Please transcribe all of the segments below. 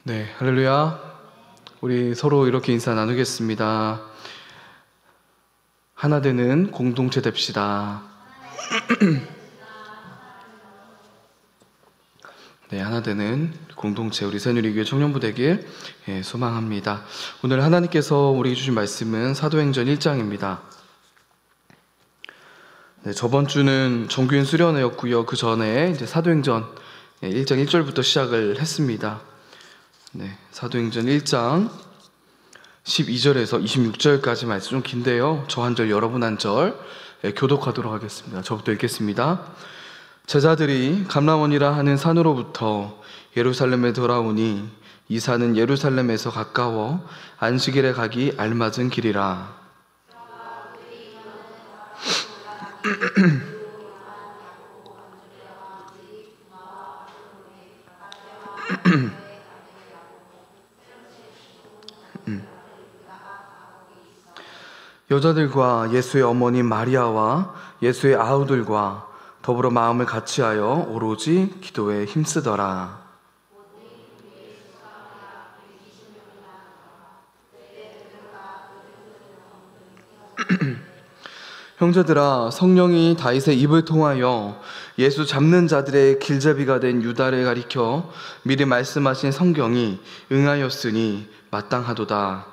네, 할렐루야. 우리 서로 이렇게 인사 나누겠습니다. 하나 되는 공동체 됩시다. 네, 하나 되는 공동체 우리 새누리교회 청년부 되길 소망합니다. 오늘 하나님께서 우리에게 주신 말씀은 사도행전 1장입니다. 네, 저번 주는 정규인 수련회였고요. 그 전에 이제 사도행전 1장 1절부터 시작을 했습니다. 네, 사도행전 1장 12절에서 26절까지 말씀 좀 긴데요. 저 한 절, 여러분 한 절 교독하도록 하겠습니다. 저부터 읽겠습니다. 제자들이 감람원이라 하는 산으로부터 예루살렘에 돌아오니 이 산은 예루살렘에서 가까워 안식일에 가기 알맞은 길이라. 여자들과 예수의 어머니 마리아와 예수의 아우들과 더불어 마음을 같이하여 오로지 기도에 힘쓰더라. 형제들아, 성령이 다윗의 입을 통하여 예수 잡는 자들의 길잡이가 된 유다를 가리켜 미리 말씀하신 성경이 응하였으니 마땅하도다.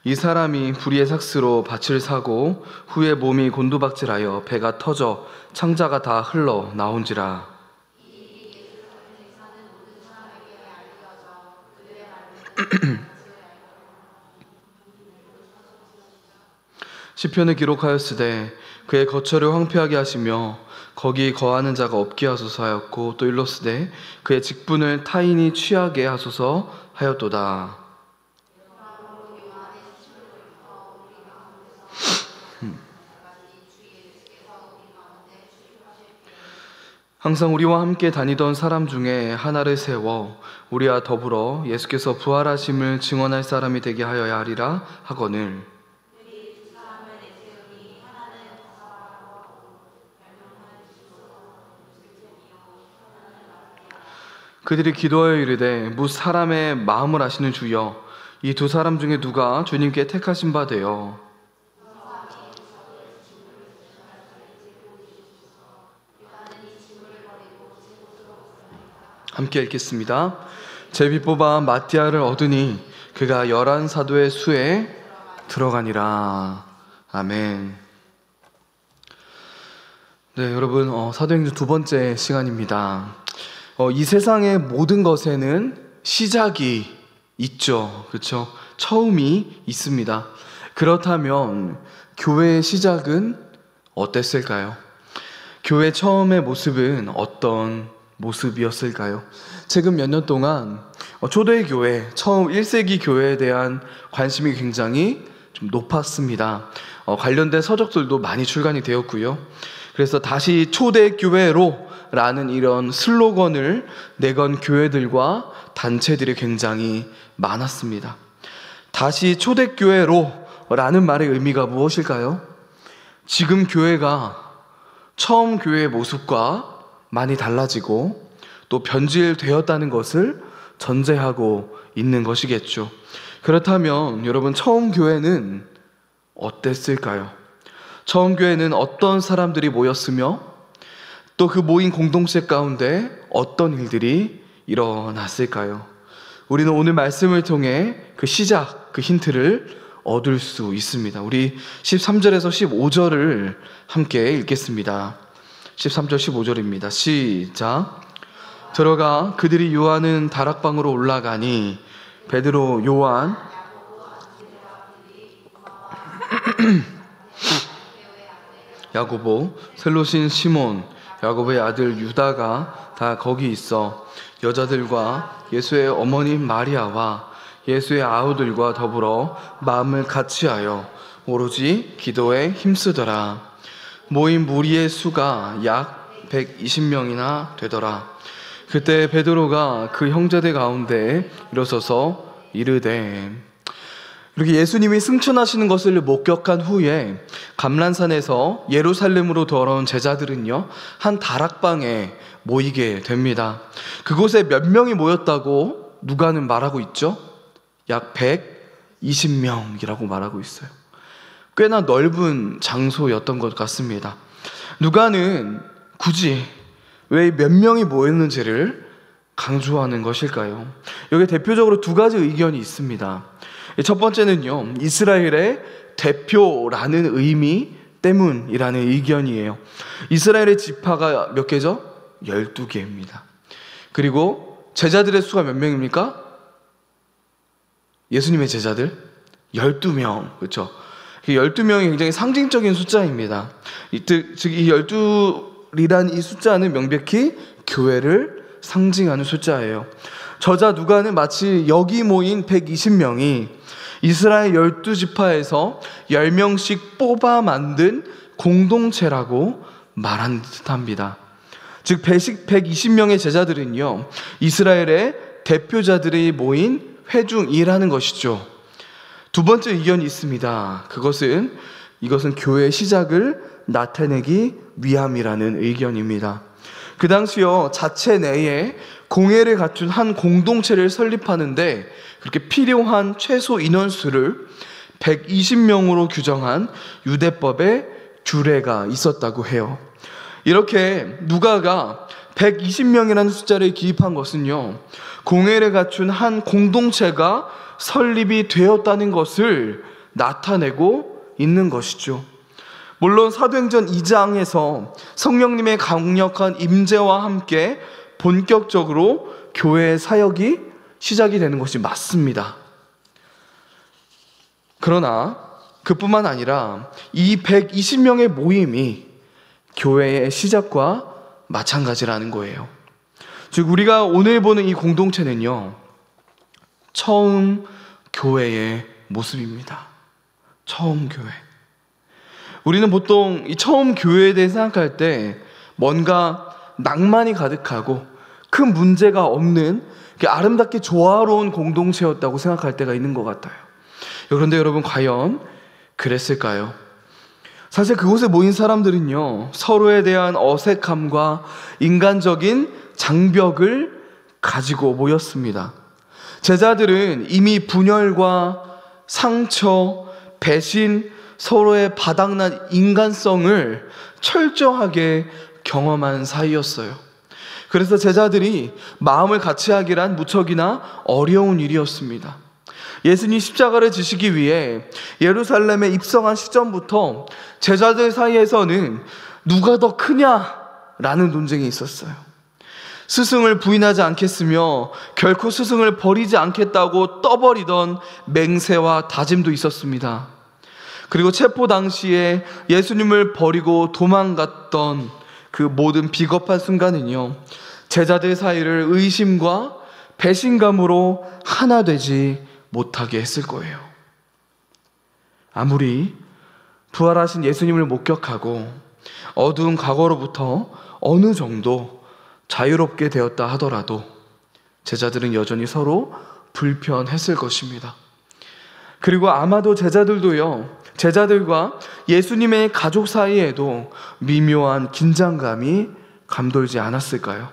이 사람이 불의의 삭스로 밭을 사고 후에 몸이 곤두박질하여 배가 터져 창자가 다 흘러 나온지라. 시편을 기록하였으되 그의 거처를 황폐하게 하시며 거기 거하는 자가 없게 하소서 하였고, 또 일렀으되 그의 직분을 타인이 취하게 하소서 하였도다. 항상 우리와 함께 다니던 사람 중에 하나를 세워 우리와 더불어 예수께서 부활하심을 증언할 사람이 되게 하여야 하리라 하거늘. 그들이 기도하여 이르되 무 사람의 마음을 아시는 주여, 이 두 사람 중에 누가 주님께 택하신 바 되어 함께 읽겠습니다. 제비 뽑아 마띠아를 얻으니 그가 11사도의 수에 들어가니라. 아멘. 네, 여러분, 사도행전 두 번째 시간입니다. 이 세상의 모든 것에는 시작이 있죠. 그렇죠? 처음이 있습니다. 그렇다면 교회의 시작은 어땠을까요? 교회 처음의 모습은 어떤 모습이었을까요? 최근 몇 년 동안 초대교회, 처음 1세기 교회에 대한 관심이 굉장히 좀 높았습니다. 관련된 서적들도 많이 출간이 되었고요. 그래서 다시 초대교회로 라는 이런 슬로건을 내건 교회들과 단체들이 굉장히 많았습니다. 다시 초대교회로 라는 말의 의미가 무엇일까요? 지금 교회가 처음 교회의 모습과 많이 달라지고 또 변질되었다는 것을 전제하고 있는 것이겠죠. 그렇다면 여러분, 처음 교회는 어땠을까요? 처음 교회는 어떤 사람들이 모였으며 또 그 모인 공동체 가운데 어떤 일들이 일어났을까요? 우리는 오늘 말씀을 통해 그 시작, 그 힌트를 얻을 수 있습니다. 우리 13절에서 15절을 함께 읽겠습니다. 13절 15절입니다. 시작. 들어가 그들이 요하는 다락방으로 올라가니 베드로, 요한, 야고보, 셀로신 시몬, 야고보의 아들 유다가 다 거기 있어 여자들과 예수의 어머니 마리아와 예수의 아우들과 더불어 마음을 같이하여 오로지 기도에 힘쓰더라. 모인 무리의 수가 약 120명이나 되더라. 그때 베드로가 그 형제들 가운데 일어서서 이르되, 이렇게 예수님이 승천하시는 것을 목격한 후에 감람산에서 예루살렘으로 돌아온 제자들은요, 한 다락방에 모이게 됩니다. 그곳에 몇 명이 모였다고 누가는 말하고 있죠? 약 120명이라고 말하고 있어요. 꽤나 넓은 장소였던 것 같습니다. 누가는 굳이 왜 몇 명이 모였는지를 강조하는 것일까요? 여기 대표적으로 두 가지 의견이 있습니다. 첫 번째는요, 이스라엘의 대표라는 의미 때문이라는 의견이에요. 이스라엘의 지파가 몇 개죠? 12개입니다. 그리고 제자들의 수가 몇 명입니까? 예수님의 제자들 12명, 그렇죠? 12명이 굉장히 상징적인 숫자입니다. 즉 이 12이란 이 숫자는 명백히 교회를 상징하는 숫자예요. 저자 누가는 마치 여기 모인 120명이 이스라엘 12지파에서 10명씩 뽑아 만든 공동체라고 말한 듯합니다. 즉 120명의 제자들은요, 이스라엘의 대표자들이 모인 회중이라는 것이죠. 두 번째 의견이 있습니다. 이것은 교회의 시작을 나타내기 위함이라는 의견입니다. 그 당시요, 자체 내에 공회를 갖춘 한 공동체를 설립하는데 그렇게 필요한 최소 인원수를 120명으로 규정한 유대법의 규례가 있었다고 해요. 이렇게 누가가 120명이라는 숫자를 기입한 것은요, 공회를 갖춘 한 공동체가 설립이 되었다는 것을 나타내고 있는 것이죠. 물론 사도행전 2장에서 성령님의 강력한 임재와 함께 본격적으로 교회의 사역이 시작이 되는 것이 맞습니다. 그러나 그뿐만 아니라 이 120명의 모임이 교회의 시작과 마찬가지라는 거예요. 즉 우리가 오늘 보는 이 공동체는요, 처음 교회의 모습입니다. 처음 교회. 우리는 보통 이 처음 교회에 대해 생각할 때 뭔가 낭만이 가득하고 큰 문제가 없는 아름답게 조화로운 공동체였다고 생각할 때가 있는 것 같아요. 그런데 여러분, 과연 그랬을까요? 사실 그곳에 모인 사람들은요, 서로에 대한 어색함과 인간적인 장벽을 가지고 모였습니다. 제자들은 이미 분열과 상처, 배신, 서로의 바닥난 인간성을 철저하게 경험한 사이였어요. 그래서 제자들이 마음을 같이 하기란 무척이나 어려운 일이었습니다. 예수님 십자가를 지시기 위해 예루살렘에 입성한 시점부터 제자들 사이에서는 누가 더 크냐라는 논쟁이 있었어요. 스승을 부인하지 않겠으며 결코 스승을 버리지 않겠다고 떠버리던 맹세와 다짐도 있었습니다. 그리고 체포 당시에 예수님을 버리고 도망갔던 그 모든 비겁한 순간은요, 제자들 사이를 의심과 배신감으로 하나 되지 못하게 했을 거예요. 아무리 부활하신 예수님을 목격하고 어두운 과거로부터 어느 정도 자유롭게 되었다 하더라도 제자들은 여전히 서로 불편했을 것입니다. 그리고 아마도 제자들과 예수님의 가족 사이에도 미묘한 긴장감이 감돌지 않았을까요?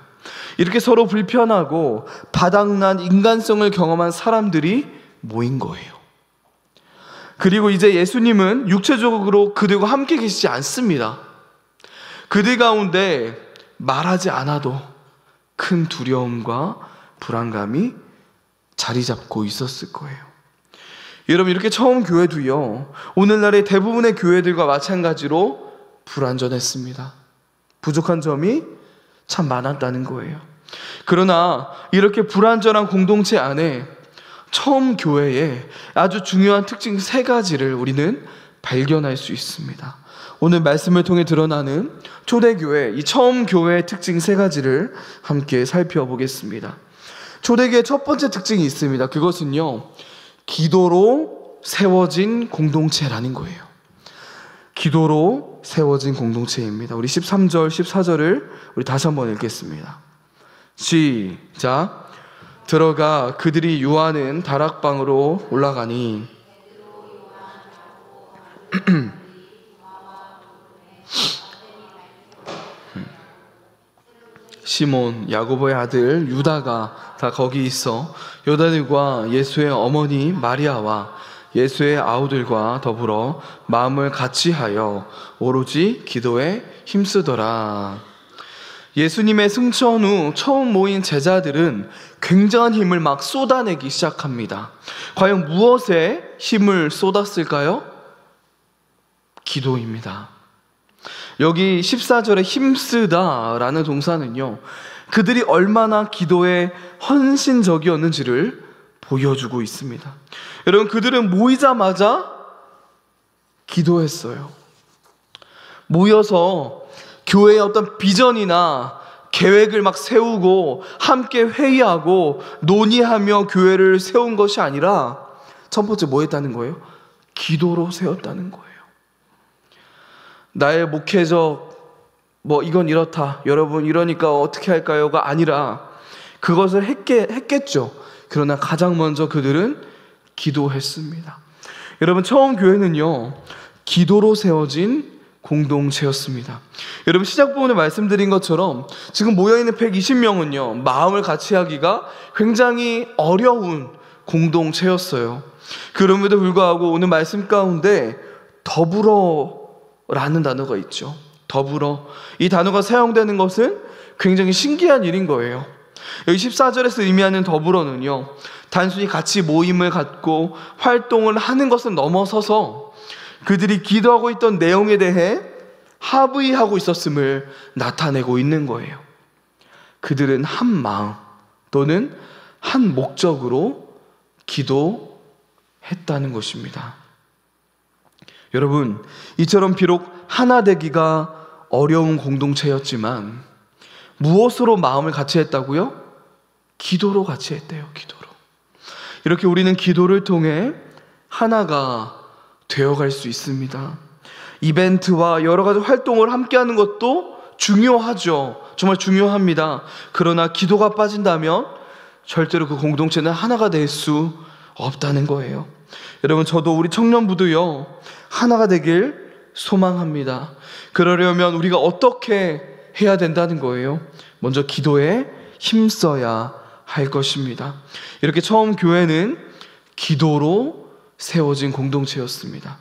이렇게 서로 불편하고 바닥난 인간성을 경험한 사람들이 모인 거예요. 그리고 이제 예수님은 육체적으로 그들과 함께 계시지 않습니다. 그들 가운데 말하지 않아도 큰 두려움과 불안감이 자리 잡고 있었을 거예요. 여러분, 이렇게 처음 교회도요, 오늘날의 대부분의 교회들과 마찬가지로 불완전했습니다. 부족한 점이 참 많았다는 거예요. 그러나 이렇게 불완전한 공동체 안에 처음 교회의 아주 중요한 특징 3가지를 우리는 발견할 수 있습니다. 오늘 말씀을 통해 드러나는 초대교회, 이 처음 교회의 특징 3가지를 함께 살펴보겠습니다. 초대교회의 첫 번째 특징이 있습니다. 그것은요, 기도로 세워진 공동체라는 거예요. 기도로 세워진 공동체입니다. 우리 13절, 14절을 우리 다시 한번 읽겠습니다. 시작. 들어가 그들이 유하는 다락방으로 올라가니 시몬, 야고보의 아들 유다가 다 거기 있어 여자들과 예수의 어머니 마리아와 예수의 아우들과 더불어 마음을 같이하여 오로지 기도에 힘쓰더라. 예수님의 승천 후 처음 모인 제자들은 굉장한 힘을 막 쏟아내기 시작합니다. 과연 무엇에 힘을 쏟았을까요? 기도입니다. 여기 14절에 힘쓰다 라는 동사는요, 그들이 얼마나 기도에 헌신적이었는지를 보여주고 있습니다. 여러분, 그들은 모이자마자 기도했어요. 모여서 교회의 어떤 비전이나 계획을 막 세우고 함께 회의하고 논의하며 교회를 세운 것이 아니라 첫 번째 뭐 했다는 거예요? 기도로 세웠다는 거예요. 나의 목회적 이건 이렇다, 여러분 이러니까 어떻게 할까요가 아니라 그것을 했겠죠. 그러나 가장 먼저 그들은 기도했습니다. 여러분, 처음 교회는요, 기도로 세워진 공동체였습니다. 여러분, 시작 부분에 말씀드린 것처럼 지금 모여있는 120명은요 마음을 같이 하기가 굉장히 어려운 공동체였어요. 그럼에도 불구하고 오늘 말씀 가운데 더불어라는 단어가 있죠. 더불어, 이 단어가 사용되는 것은 굉장히 신기한 일인 거예요. 여기 14절에서 의미하는 더불어는요, 단순히 같이 모임을 갖고 활동을 하는 것을 넘어서서 그들이 기도하고 있던 내용에 대해 합의하고 있었음을 나타내고 있는 거예요. 그들은 한 마음 또는 한 목적으로 기도했다는 것입니다. 여러분, 이처럼 비록 하나 되기가 어려운 공동체였지만 무엇으로 마음을 같이 했다고요? 기도로 같이 했대요. 기도로. 이렇게 우리는 기도를 통해 하나가 되어갈 수 있습니다. 이벤트와 여러 가지 활동을 함께하는 것도 중요하죠. 정말 중요합니다. 그러나 기도가 빠진다면 절대로 그 공동체는 하나가 될 수 없다는 거예요. 여러분, 저도 우리 청년부도요 하나가 되길 소망합니다. 그러려면 우리가 어떻게 해야 된다는 거예요? 먼저 기도에 힘써야 할 것입니다. 이렇게 처음 교회는 기도로 세워진 공동체였습니다.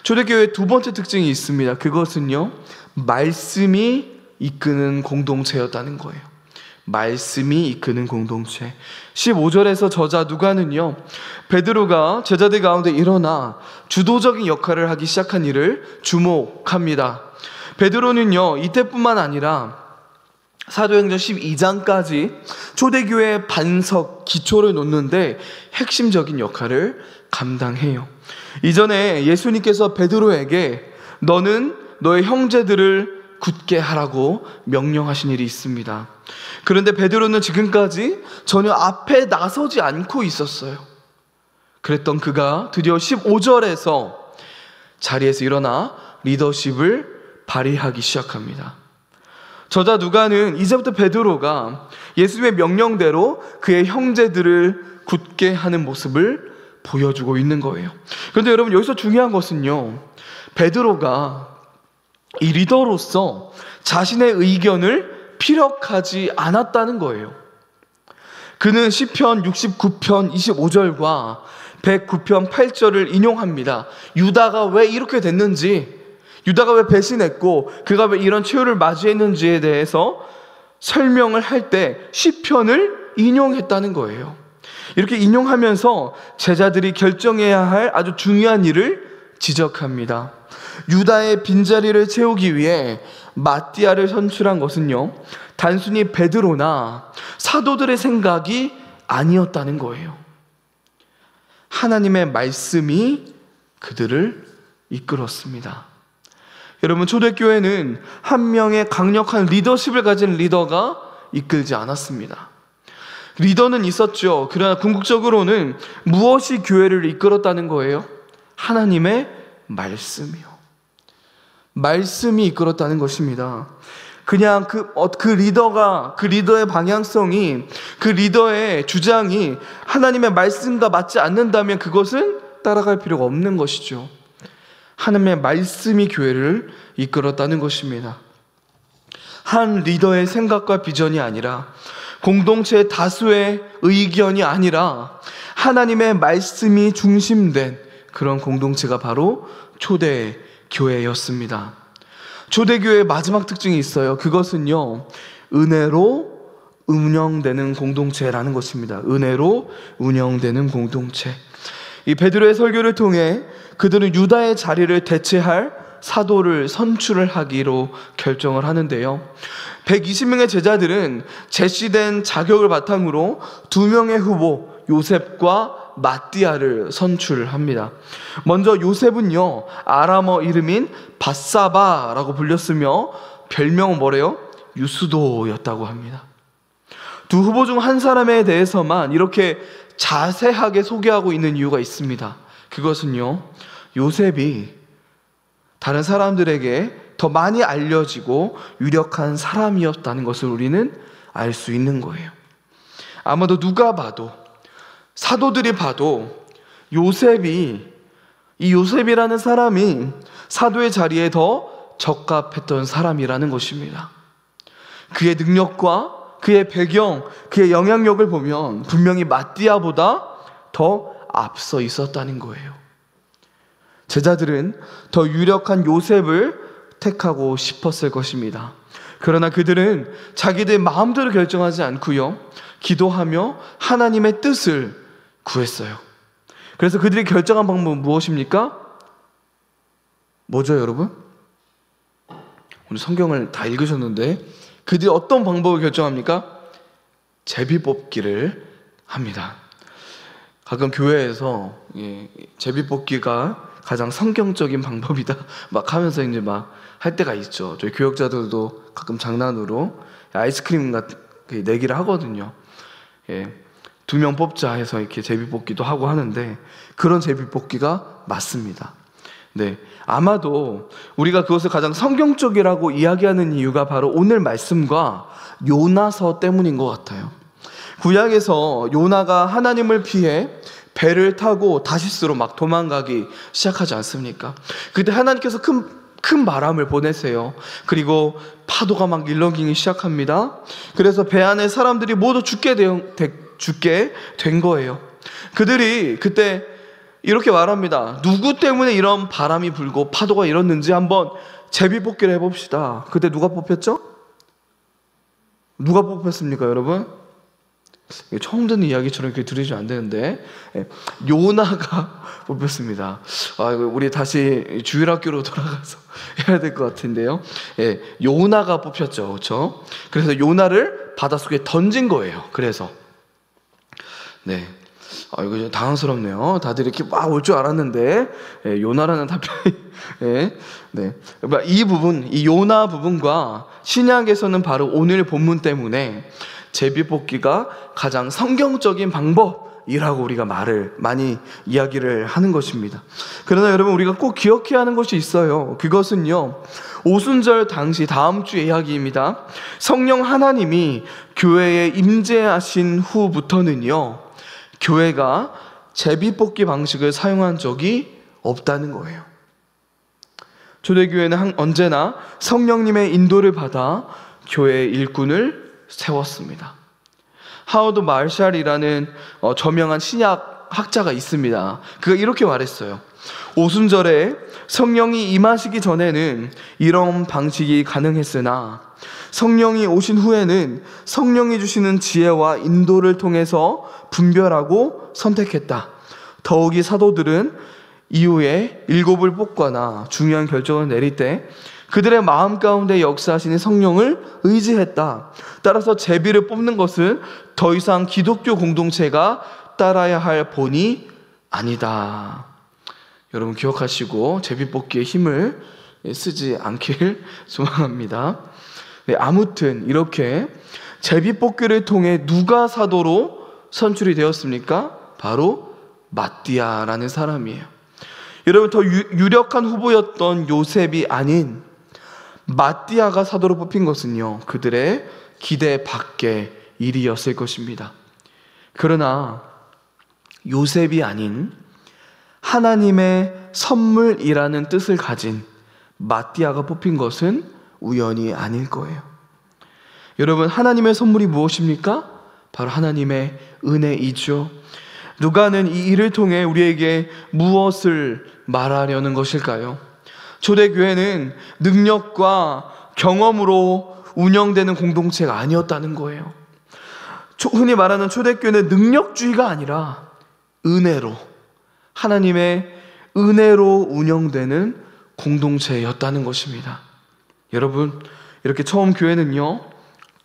초대교회의 두 번째 특징이 있습니다. 그것은요, 말씀이 이끄는 공동체였다는 거예요. 말씀이 이끄는 공동체. 15절에서 저자 누가는요, 베드로가 제자들 가운데 일어나 주도적인 역할을 하기 시작한 일을 주목합니다. 베드로는요, 이때뿐만 아니라 사도행전 12장까지 초대교회의 반석, 기초를 놓는데 핵심적인 역할을 감당해요. 이전에 예수님께서 베드로에게 너는 너의 형제들을 굳게 하라고 명령하신 일이 있습니다. 그런데 베드로는 지금까지 전혀 앞에 나서지 않고 있었어요. 그랬던 그가 드디어 15절에서 자리에서 일어나 리더십을 발휘하기 시작합니다. 저자 누가는 이제부터 베드로가 예수님의 명령대로 그의 형제들을 굳게 하는 모습을 보여주고 있는 거예요. 그런데 여러분, 여기서 중요한 것은요, 베드로가 이 리더로서 자신의 의견을 피력하지 않았다는 거예요. 그는 시편 69편 25절과 109편 8절을 인용합니다. 유다가 왜 이렇게 됐는지, 유다가 왜 배신했고 그가 왜 이런 최후를 맞이했는지에 대해서 설명을 할 때 시편을 인용했다는 거예요. 이렇게 인용하면서 제자들이 결정해야 할 아주 중요한 일을 지적합니다. 유다의 빈자리를 채우기 위해 마띠아를 선출한 것은요, 단순히 베드로나 사도들의 생각이 아니었다는 거예요. 하나님의 말씀이 그들을 이끌었습니다. 여러분, 초대교회는 한 명의 강력한 리더십을 가진 리더가 이끌지 않았습니다. 리더는 있었죠. 그러나 궁극적으로는 무엇이 교회를 이끌었다는 거예요? 하나님의 말씀이요. 말씀이 이끌었다는 것입니다. 그냥 그 리더의 방향성이, 그 리더의 주장이 하나님의 말씀과 맞지 않는다면 그것은 따라갈 필요가 없는 것이죠. 하나님의 말씀이 교회를 이끌었다는 것입니다. 한 리더의 생각과 비전이 아니라, 공동체의 다수의 의견이 아니라 하나님의 말씀이 중심된 그런 공동체가 바로 초대 교회였습니다. 초대 교회의 마지막 특징이 있어요. 그것은요, 은혜로 운영되는 공동체라는 것입니다. 은혜로 운영되는 공동체. 이 베드로의 설교를 통해 그들은 유다의 자리를 대체할 사도를 선출을 하기로 결정을 하는데요, 120명의 제자들은 제시된 자격을 바탕으로 2명의 후보 요셉과 마띠아를 선출합니다. 먼저 요셉은요, 아람어 이름인 바사바라고 불렸으며 별명은 뭐래요? 유스도였다고 합니다. 두 후보 중 한 사람에 대해서만 이렇게 자세하게 소개하고 있는 이유가 있습니다. 그것은요, 요셉이 다른 사람들에게 더 많이 알려지고 유력한 사람이었다는 것을 우리는 알 수 있는 거예요. 아마도 누가 봐도, 사도들이 봐도 이 요셉이라는 사람이 사도의 자리에 더 적합했던 사람이라는 것입니다. 그의 능력과 그의 배경, 그의 영향력을 보면 분명히 마띠아보다 더 앞서 있었다는 거예요. 제자들은 더 유력한 요셉을 택하고 싶었을 것입니다. 그러나 그들은 자기들 마음대로 결정하지 않고요, 기도하며 하나님의 뜻을 구했어요. 그래서 그들이 결정한 방법은 무엇입니까? 뭐죠, 여러분? 오늘 성경을 다 읽으셨는데 그들이 어떤 방법을 결정합니까? 제비뽑기를 합니다. 가끔 교회에서 제비뽑기가 가장 성경적인 방법이다 막 하면서 이제 막 할 때가 있죠. 저희 교역자들도 가끔 장난으로 아이스크림 같은 내기를 하거든요. 2명 뽑자 해서 이렇게 제비뽑기도 하고 하는데, 그런 제비뽑기가 맞습니다. 네, 아마도 우리가 그것을 가장 성경적이라고 이야기하는 이유가 바로 오늘 말씀과 요나서 때문인 것 같아요. 구약에서 요나가 하나님을 피해 배를 타고 다시스로 막 도망가기 시작하지 않습니까? 그때 하나님께서 큰 바람을 보내세요. 그리고 파도가 막 일렁이기 시작합니다. 그래서 배 안에 사람들이 모두 죽게 된 거예요. 그들이 그때 이렇게 말합니다. 누구 때문에 이런 바람이 불고 파도가 일었는지 한번 제비뽑기를 해봅시다. 그때 누가 뽑혔죠? 누가 뽑혔습니까, 여러분? 처음 듣는 이야기처럼 이렇게 들으시면 안 되는데, 요나가 뽑혔습니다. 우리 다시 주일학교로 돌아가서 해야 될 것 같은데요. 요나가 뽑혔죠, 그렇죠? 그래서 요나를 바닷속에 던진 거예요. 그래서 이거 좀 당황스럽네요. 다들 이렇게 막 올 줄 알았는데 요나라는 답변이 이 요나 부분과 신약에서는 바로 오늘 본문 때문에 제비뽑기가 가장 성경적인 방법이라고 우리가 많이 이야기를 하는 것입니다. 그러나 여러분, 우리가 꼭 기억해야 하는 것이 있어요. 그것은요, 오순절 당시, 다음 주의 이야기입니다. 성령 하나님이 교회에 임재하신 후부터는요, 교회가 제비뽑기 방식을 사용한 적이 없다는 거예요. 초대교회는 언제나 성령님의 인도를 받아 교회의 일꾼을 세웠습니다. 하워드 마샬이라는 저명한 신약 학자가 있습니다. 그가 이렇게 말했어요. 오순절에 성령이 임하시기 전에는 이런 방식이 가능했으나 성령이 오신 후에는 성령이 주시는 지혜와 인도를 통해서 분별하고 선택했다. 더욱이 사도들은 이후에 7을 뽑거나 중요한 결정을 내릴 때 그들의 마음 가운데 역사하시는 성령을 의지했다. 따라서 제비를 뽑는 것은 더 이상 기독교 공동체가 따라야 할 본이 아니다. 여러분 기억하시고 제비 뽑기에 힘을 쓰지 않길 소망합니다. 아무튼 이렇게 제비 뽑기를 통해 누가 사도로 선출이 되었습니까? 바로 마띠아라는 사람이에요. 여러분, 더 유력한 후보였던 요셉이 아닌 마띠아가 사도로 뽑힌 것은요, 그들의 기대 밖의 일이었을 것입니다. 그러나 요셉이 아닌 하나님의 선물이라는 뜻을 가진 마띠아가 뽑힌 것은 우연이 아닐 거예요. 여러분, 하나님의 선물이 무엇입니까? 바로 하나님의 은혜이죠. 누가는 이 일을 통해 우리에게 무엇을 말하려는 것일까요? 초대교회는 능력과 경험으로 운영되는 공동체가 아니었다는 거예요. 흔히 말하는 초대교회는 능력주의가 아니라 은혜로, 하나님의 은혜로 운영되는 공동체였다는 것입니다. 여러분, 이렇게 처음 교회는요,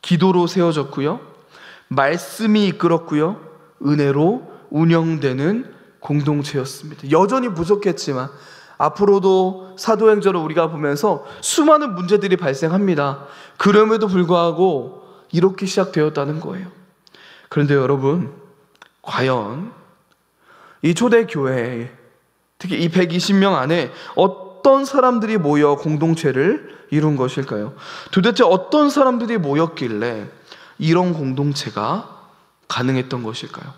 기도로 세워졌고요, 말씀이 이끌었고요, 은혜로 운영되는 공동체였습니다. 여전히 부족했지만 앞으로도 사도행전을 우리가 보면서 수많은 문제들이 발생합니다. 그럼에도 불구하고 이렇게 시작되었다는 거예요. 그런데 여러분, 과연 이 초대교회, 특히 이 120명 안에 어떤 사람들이 모여 공동체를 이룬 것일까요? 도대체 어떤 사람들이 모였길래 이런 공동체가 가능했던 것일까요?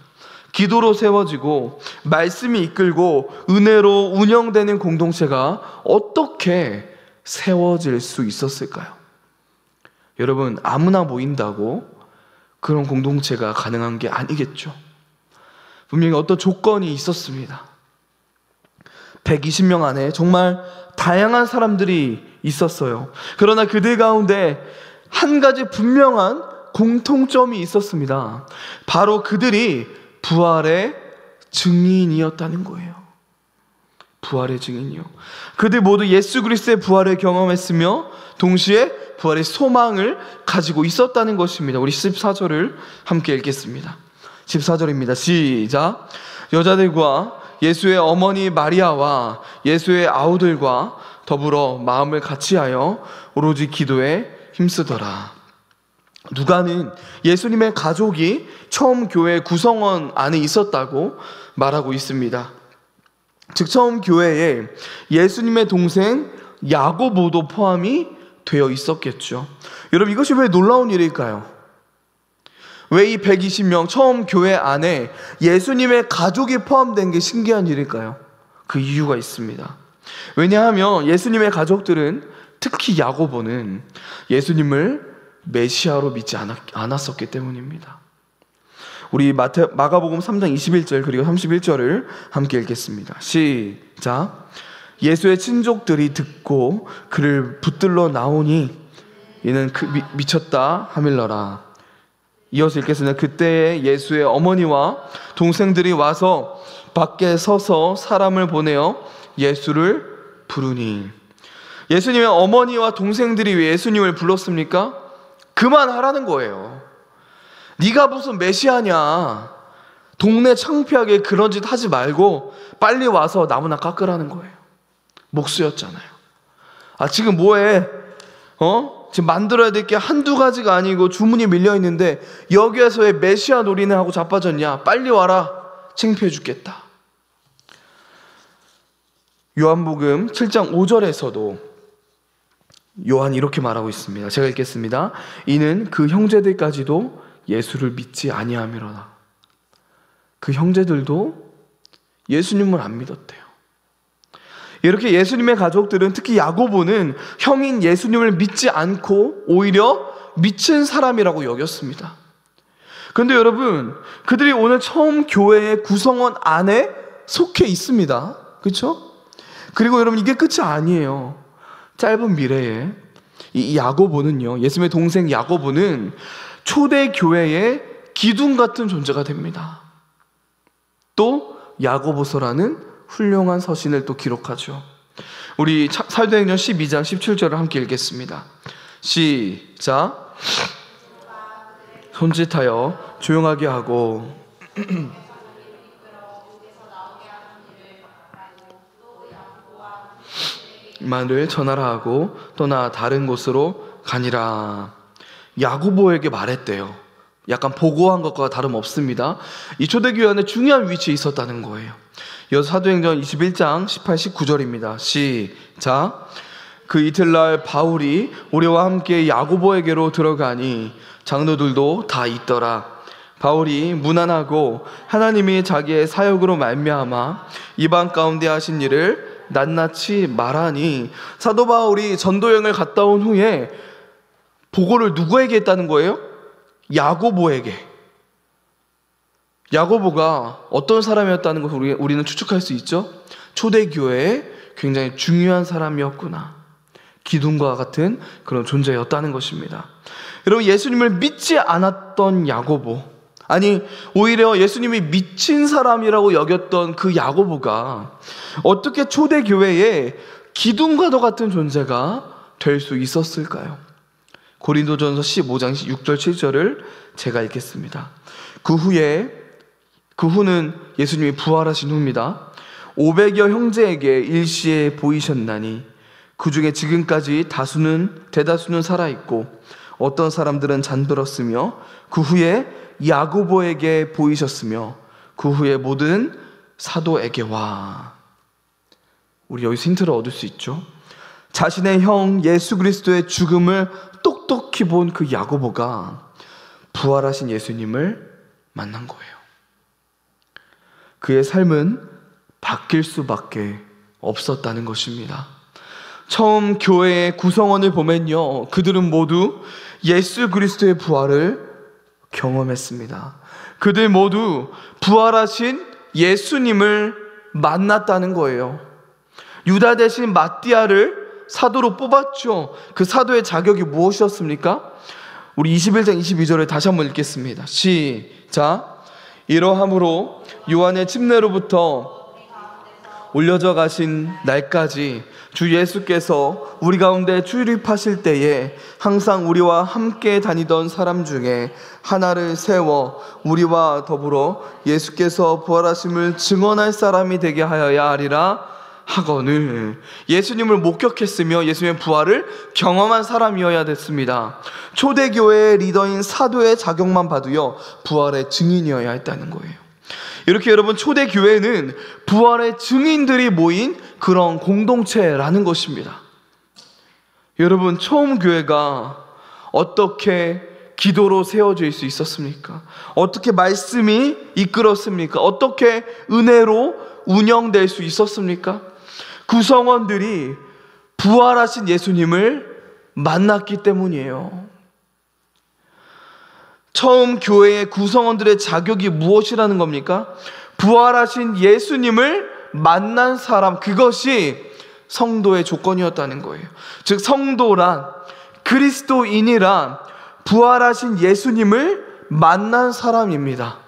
기도로 세워지고 말씀이 이끌고 은혜로 운영되는 공동체가 어떻게 세워질 수 있었을까요? 여러분, 아무나 모인다고 그런 공동체가 가능한 게 아니겠죠. 분명히 어떤 조건이 있었습니다. 120명 안에 정말 다양한 사람들이 있었어요. 그러나 그들 가운데 한 가지 분명한 공통점이 있었습니다. 바로 그들이 부활의 증인이었다는 거예요. 부활의 증인이요. 그들 모두 예수 그리스도의 부활을 경험했으며 동시에 부활의 소망을 가지고 있었다는 것입니다. 우리 14절을 함께 읽겠습니다. 14절입니다. 시작. 여자들과 예수의 어머니 마리아와 예수의 아우들과 더불어 마음을 같이하여 오로지 기도에 힘쓰더라. 누가는 예수님의 가족이 처음 교회 구성원 안에 있었다고 말하고 있습니다. 즉 처음 교회에 예수님의 동생 야고보도 포함이 되어 있었겠죠. 여러분, 이것이 왜 놀라운 일일까요? 왜 이 120명 처음 교회 안에 예수님의 가족이 포함된 게 신기한 일일까요? 그 이유가 있습니다. 왜냐하면 예수님의 가족들은, 특히 야고보는 예수님을 메시아로 믿지 않았었기 때문입니다. 우리 마가복음 3장 21절 그리고 31절을 함께 읽겠습니다. 시작. 예수의 친족들이 듣고 그를 붙들러 나오니 이는 미쳤다 하밀러라. 이어서 읽겠습니다. 그때 예수의 어머니와 동생들이 와서 밖에 서서 사람을 보내어 예수를 부르니. 예수님의 어머니와 동생들이 왜 예수님을 불렀습니까? 그만하라는 거예요. 네가 무슨 메시아냐, 동네 창피하게 그런 짓 하지 말고 빨리 와서 나무나 깎으라는 거예요. 목수였잖아요. 지금 뭐해? 지금 만들어야 될 게 한두 가지가 아니고 주문이 밀려있는데 여기에서 왜 메시아 놀이는 하고 자빠졌냐? 빨리 와라. 창피해 죽겠다. 요한복음 7장 5절에서도 요한이 이렇게 말하고 있습니다. 제가 읽겠습니다. 이는 그 형제들까지도 예수를 믿지 아니함이로다. 그 형제들도 예수님을 안 믿었대요. 이렇게 예수님의 가족들은, 특히 야고보는 형인 예수님을 믿지 않고 오히려 미친 사람이라고 여겼습니다. 그런데 여러분, 그들이 오늘 처음 교회의 구성원 안에 속해 있습니다. 그렇죠? 그리고 여러분, 이게 끝이 아니에요. 짧은 미래에 이 야고보는요, 예수님의 동생 야고보는 초대 교회의 기둥 같은 존재가 됩니다. 또 야고보서라는 훌륭한 서신을 또 기록하죠. 우리 사도행전 12장 17절을 함께 읽겠습니다. 시작. 손짓하여 조용하게 하고 만을 전하라 하고 떠나 다른 곳으로 가니라. 야고보에게 말했대요. 약간 보고한 것과 다름없습니다. 이 초대교회 안에 중요한 위치에 있었다는 거예요. 이어서 사도행전 21장 18, 19절입니다. 시작. 그 이틀날 바울이 우리와 함께 야고보에게로 들어가니 장로들도 다 있더라. 바울이 무난하고 하나님이 자기의 사역으로 말미암아 이방 가운데 하신 일을 낱낱이 말하니, 사도 바울이 전도여행을 갔다 온 후에 보고를 누구에게 했다는 거예요? 야고보에게. 야고보가 어떤 사람이었다는 것을 우리는 추측할 수 있죠. 초대교회에 굉장히 중요한 사람이었구나, 기둥과 같은 그런 존재였다는 것입니다. 여러분, 예수님을 믿지 않았던 야고보, 아니 오히려 예수님이 미친 사람이라고 여겼던 그 야고보가 어떻게 초대교회에 기둥과도 같은 존재가 될 수 있었을까요? 고린도전서 15장 6절 7절을 제가 읽겠습니다. 그 후는 예수님이 부활하신 후입니다. 500여 형제에게 일시에 보이셨나니 그 중에 지금까지 대다수는 살아있고 어떤 사람들은 잠들었으며, 그 후에 야고보에게 보이셨으며 그 후에 모든 사도에게와. 우리 여기서 힌트를 얻을 수 있죠. 자신의 형 예수 그리스도의 죽음을 똑똑히 본 그 야고보가 부활하신 예수님을 만난 거예요. 그의 삶은 바뀔 수밖에 없었다는 것입니다. 처음 교회의 구성원을 보면요, 그들은 모두 예수 그리스도의 부활을 경험했습니다. 그들 모두 부활하신 예수님을 만났다는 거예요. 유다 대신 마띠아를 사도로 뽑았죠. 그 사도의 자격이 무엇이었습니까? 우리 21장 22절을 다시 한번 읽겠습니다. 시작. 이러함으로 요한의 침례로부터 올려져 가신 날까지 주 예수께서 우리 가운데 출입하실 때에 항상 우리와 함께 다니던 사람 중에 하나를 세워 우리와 더불어 예수께서 부활하심을 증언할 사람이 되게 하여야 하리라 하거늘. 예수님을 목격했으며 예수님의 부활을 경험한 사람이어야 됐습니다. 초대교회의 리더인 사도의 자격만 봐도요, 부활의 증인이어야 했다는 거예요. 이렇게 여러분, 초대교회는 부활의 증인들이 모인 그런 공동체라는 것입니다. 여러분, 처음 교회가 어떻게 기도로 세워질 수 있었습니까? 어떻게 말씀이 이끌었습니까? 어떻게 은혜로 운영될 수 있었습니까? 구성원들이 부활하신 예수님을 만났기 때문이에요. 처음 교회의 구성원들의 자격이 무엇이라는 겁니까? 부활하신 예수님을 만난 사람, 그것이 성도의 조건이었다는 거예요. 즉, 성도란, 그리스도인이란 부활하신 예수님을 만난 사람입니다.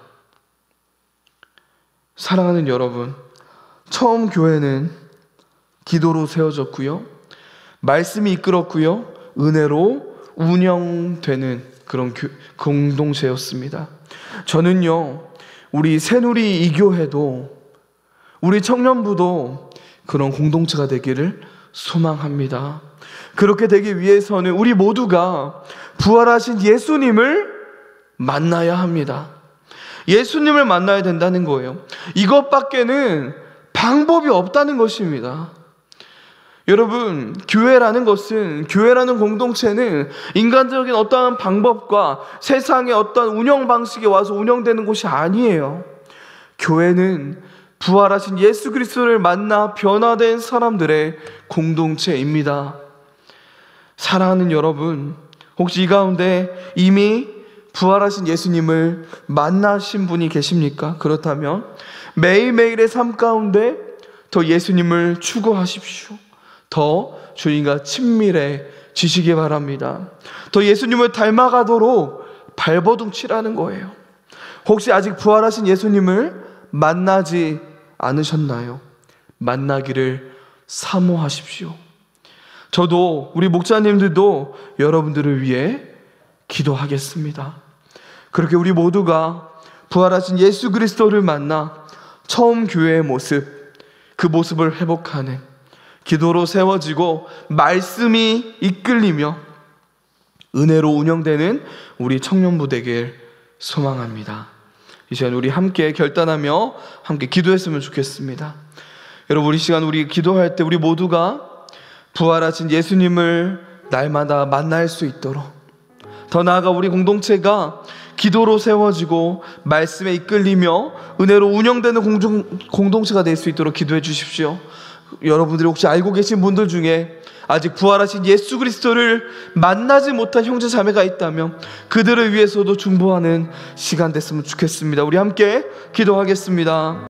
사랑하는 여러분, 처음 교회는 기도로 세워졌고요, 말씀이 이끌었고요, 은혜로 운영되는 그런 공동체였습니다. 저는요, 우리 새누리 이교회도, 우리 청년부도 그런 공동체가 되기를 소망합니다. 그렇게 되기 위해서는 우리 모두가 부활하신 예수님을 만나야 합니다. 예수님을 만나야 된다는 거예요. 이것밖에는 방법이 없다는 것입니다. 여러분, 교회라는 공동체는 인간적인 어떠한 방법과 세상의 어떠한 운영 방식에 와서 운영되는 곳이 아니에요. 교회는 부활하신 예수 그리스도를 만나 변화된 사람들의 공동체입니다. 사랑하는 여러분, 혹시 이 가운데 이미 부활하신 예수님을 만나신 분이 계십니까? 그렇다면 매일매일의 삶 가운데 더 예수님을 추구하십시오. 더 주님과 친밀해지시기 바랍니다. 더 예수님을 닮아가도록 발버둥치라는 거예요. 혹시 아직 부활하신 예수님을 만나지 않으셨나요? 만나기를 사모하십시오. 저도, 우리 목사님들도 여러분들을 위해 기도하겠습니다. 그렇게 우리 모두가 부활하신 예수 그리스도를 만나 처음 교회의 모습, 그 모습을 회복하는, 기도로 세워지고 말씀이 이끌리며 은혜로 운영되는 우리 청년부 되길 소망합니다. 이 시간 우리 함께 결단하며 함께 기도했으면 좋겠습니다. 여러분, 우리 시간 우리 기도할 때 우리 모두가 부활하신 예수님을 날마다 만날 수 있도록, 더 나아가 우리 공동체가 기도로 세워지고 말씀에 이끌리며 은혜로 운영되는 공동체가 될 수 있도록 기도해 주십시오. 여러분들이 혹시 알고 계신 분들 중에 아직 부활하신 예수 그리스도를 만나지 못한 형제 자매가 있다면 그들을 위해서도 중보하는 시간 됐으면 좋겠습니다. 우리 함께 기도하겠습니다.